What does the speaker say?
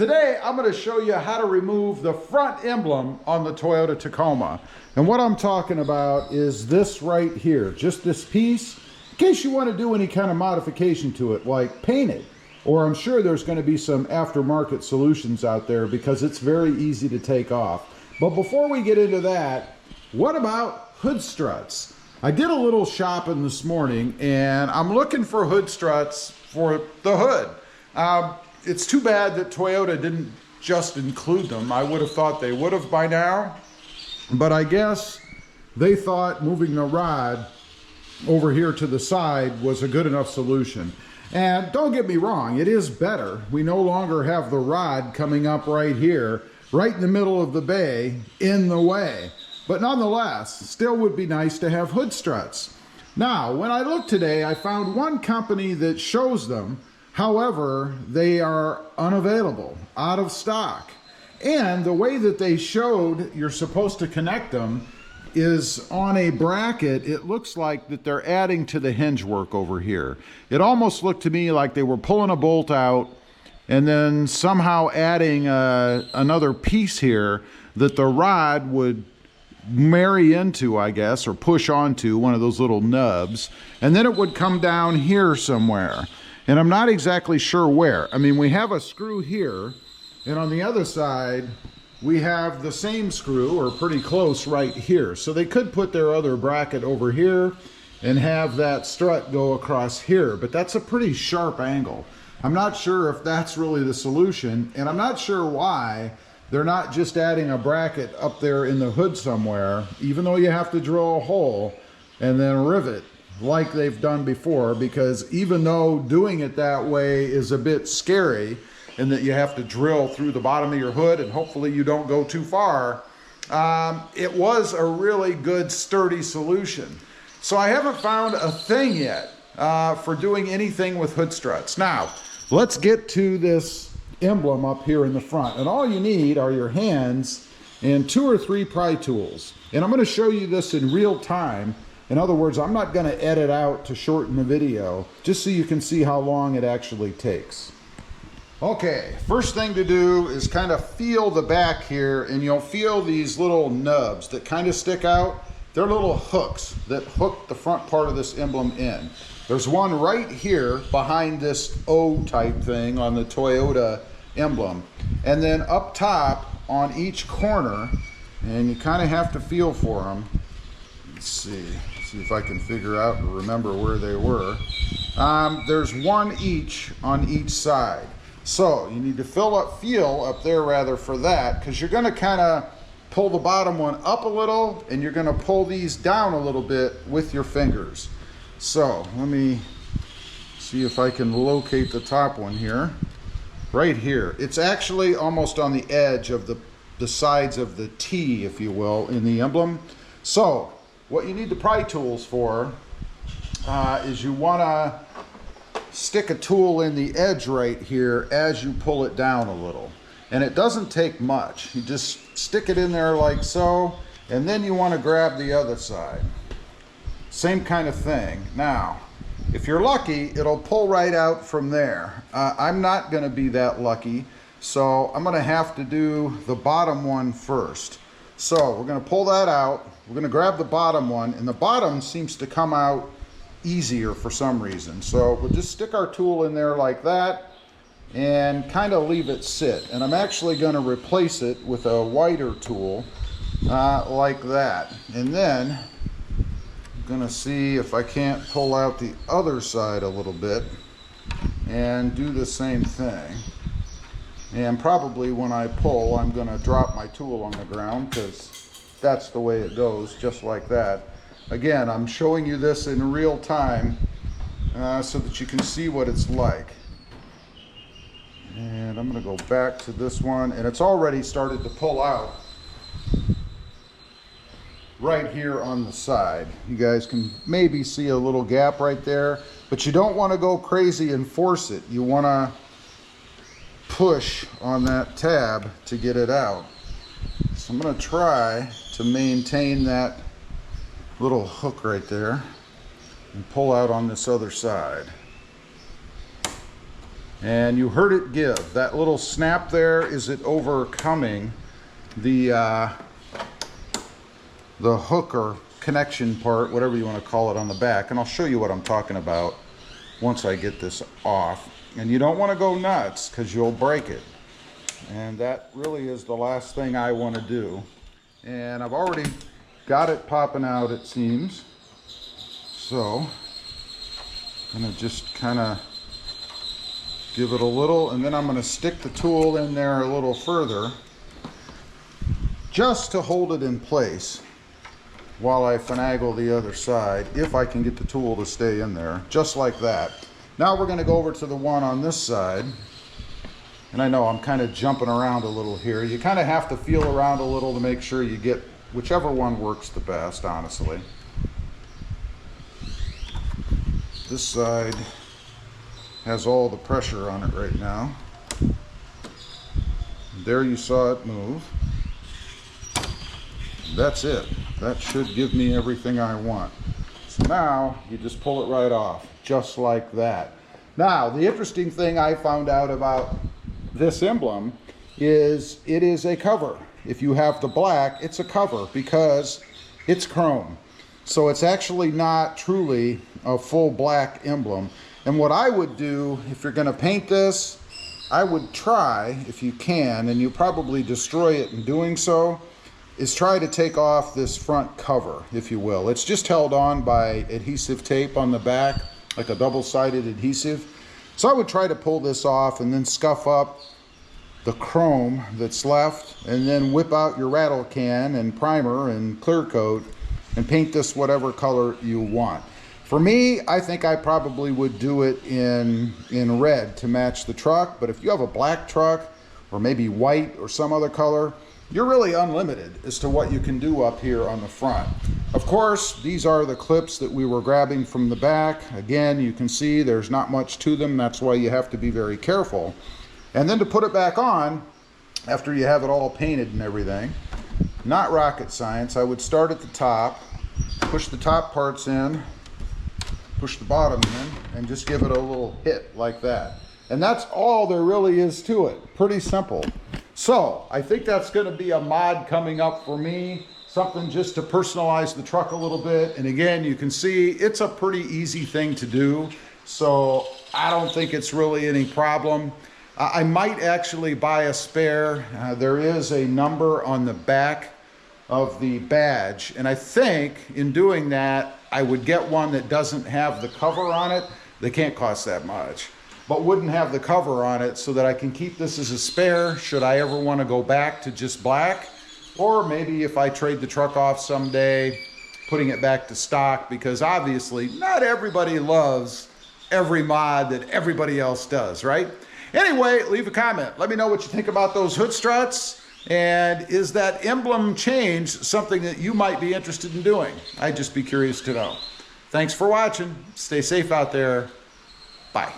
Today I'm going to show you how to remove the front emblem on the Toyota Tacoma. And what I'm talking about is this right here, just this piece, in case you want to do any kind of modification to it, like paint it. Or I'm sure there's going to be some aftermarket solutions out there because it's very easy to take off. But before we get into that, what about hood struts? I did a little shopping this morning and I'm looking for hood struts for the hood. It's too bad that Toyota didn't just include them. I would have thought they would have by now, but I guess they thought moving the rod over here to the side was a good enough solution. And don't get me wrong, it is better. We no longer have the rod coming up right here, right in the middle of the bay, in the way. But nonetheless, still would be nice to have hood struts. Now, when I looked today, I found one company that shows them. However, they are unavailable, out of stock. And the way that they showed you're supposed to connect them is on a bracket. It looks like that they're adding to the hinge work over here. It almost looked to me like they were pulling a bolt out and then somehow adding another piece here that the rod would marry into, I guess, or push onto one of those little nubs, and then it would come down here somewhere. And I'm not exactly sure where. I mean, we have a screw here, and on the other side, we have the same screw, or pretty close right here. So they could put their other bracket over here and have that strut go across here, but that's a pretty sharp angle. I'm not sure if that's really the solution, and I'm not sure why they're not just adding a bracket up there in the hood somewhere, even though you have to drill a hole and then rivet like they've done before, because even though doing it that way is a bit scary and that you have to drill through the bottom of your hood and hopefully you don't go too far, it was a really good sturdy solution. So I haven't found a thing yet for doing anything with hood struts. Now let's get to this emblem up here in the front, and all you need are your hands and 2 or 3 pry tools. And I'm going to show you this in real time. In other words, I'm not going to edit out to shorten the video, just so you can see how long it actually takes. Okay, first thing to do is kind of feel the back here, and you'll feel these little nubs that kind of stick out. They're little hooks that hook the front part of this emblem in. There's one right here behind this O type thing on the Toyota emblem. And then up top on each corner, and you kind of have to feel for them. Let's see if I can figure out or remember where they were. There's one each on each side. So you need to feel up there rather for that, because you're going to kind of pull the bottom one up a little and you're going to pull these down a little bit with your fingers. So let me see if I can locate the top one here. Right here. It's actually almost on the edge of the sides of the T, if you will, in the emblem. So what you need the pry tools for is you want to stick a tool in the edge right here as you pull it down a little. And it doesn't take much. You just stick it in there like so, and then you want to grab the other side. Same kind of thing. Now, if you're lucky, it'll pull right out from there. I'm not going to be that lucky, so I'm going to have to do the bottom one first. So we're going to pull that out. We're going to grab the bottom one, and the bottom seems to come out easier for some reason. So we'll just stick our tool in there like that and kind of leave it sit. And I'm actually going to replace it with a wider tool like that. And then I'm going to see if I can't pull out the other side a little bit and do the same thing. And probably when I pull, I'm going to drop my tool on the ground, because that's the way it goes, just like that. Again, I'm showing you this in real time so that you can see what it's like. And I'm going to go back to this one, and it's already started to pull out right here on the side. You guys can maybe see a little gap right there, but you don't want to go crazy and force it. You want to push on that tab to get it out. So I'm going to try to maintain that little hook right there and pull out on this other side. And you heard it give. That little snap there is it overcoming the hook or connection part, whatever you want to call it, on the back. And I'll show you what I'm talking about once I get this off. And you don't want to go nuts because you'll break it. And that really is the last thing I want to do. And I've already got it popping out, it seems. So I'm going to just kind of give it a little, and then I'm going to stick the tool in there a little further just to hold it in place while I finagle the other side, if I can get the tool to stay in there, just like that. Now we're going to go over to the one on this side. And I know I'm kind of jumping around a little here. You kind of have to feel around a little to make sure you get whichever one works the best, honestly. This side has all the pressure on it right now. There you saw it move. That's it. That should give me everything I want. So now you just pull it right off, just like that. Now, the interesting thing I found out about this emblem is it is a cover. If you have the black, it's a cover because it's chrome. So it's actually not truly a full black emblem. And what I would do if you're going to paint this, I would try, if you can, and you probably destroy it in doing so, is try to take off this front cover, if you will. It's just held on by adhesive tape on the back, like a double-sided adhesive. So I would try to pull this off and then scuff up the chrome that's left, and then whip out your rattle can and primer and clear coat and paint this whatever color you want. For me, I think I probably would do it in red to match the truck, but if you have a black truck or maybe white or some other color, you're really unlimited as to what you can do up here on the front. Of course, these are the clips that we were grabbing from the back. Again, you can see there's not much to them. That's why you have to be very careful. And then to put it back on, after you have it all painted and everything, not rocket science. I would start at the top, push the top parts in, push the bottom in, and just give it a little hit like that. And that's all there really is to it. Pretty simple. So I think that's going to be a mod coming up for me, something just to personalize the truck a little bit. And again, you can see it's a pretty easy thing to do, so I don't think it's really any problem. I might actually buy a spare. There is a number on the back of the badge, and I think in doing that I would get one that doesn't have the cover on it. They can't cost that much, but wouldn't have the cover on it, so that I can keep this as a spare should I ever want to go back to just black, or maybe if I trade the truck off someday, putting it back to stock, because obviously not everybody loves every mod that everybody else does, right? Anyway, leave a comment. Let me know what you think about those hood struts. And is that emblem change something that you might be interested in doing? I'd just be curious to know. Thanks for watching. Stay safe out there. Bye.